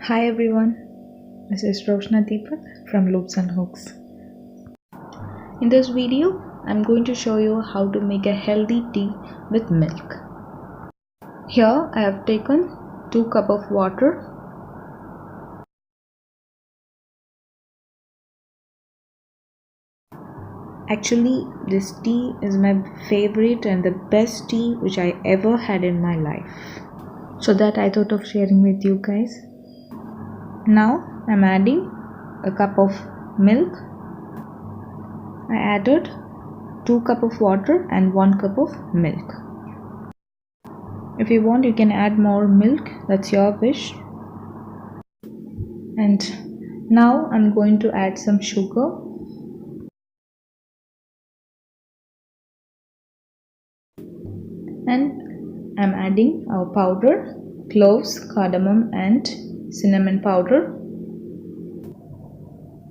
Hi everyone, this is Roshna Deepak from Loops and Hooks. In this video, I'm going to show you how to make a healthy tea with milk. Here I have taken 2 cups of water. Actually, this tea is my favorite and the best tea which I ever had in my life. So that I thought of sharing with you guys. Now I'm adding a cup of milk. I added 2 cups of water and 1 cup of milk. If you want, you can add more milk, that's your wish. And now I'm going to add some sugar. And I'm adding our powder, cloves, cardamom and cinnamon powder.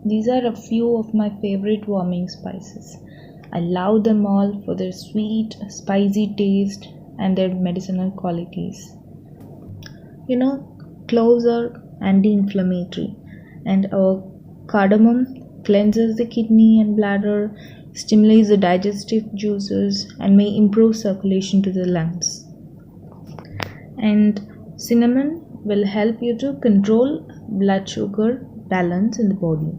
These are a few of my favorite warming spices. I love them all for their sweet, spicy taste and their medicinal qualities. You know, cloves are anti-inflammatory and our cardamom cleanses the kidney and bladder, stimulates the digestive juices and may improve circulation to the lungs. And cinnamon will help you to control blood sugar balance in the body.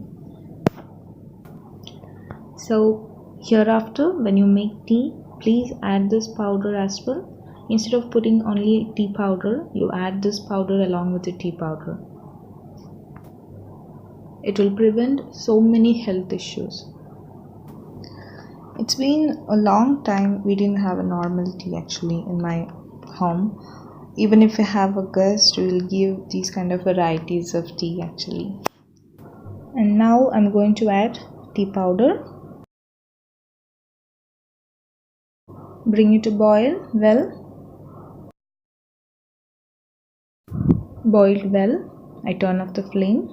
So hereafter, when you make tea, please add this powder as well. Instead of putting only tea powder, you add this powder along with the tea powder. It will prevent so many health issues. It's been a long time we didn't have a normal tea actually in my home. Even if we have a guest, we will give these kind of varieties of tea actually. And now I'm going to add tea powder. Bring it to boil well. Boiled well, I turn off the flame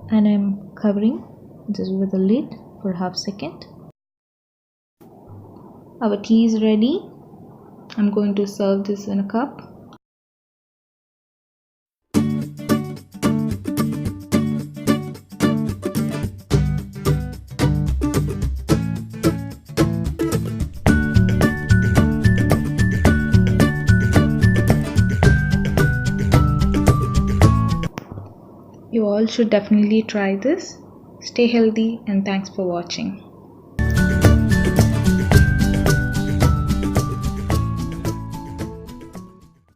and I'm covering this with a lid for half second. Our tea is ready. I'm going to serve this in a cup. You all should definitely try this. Stay healthy and thanks for watching.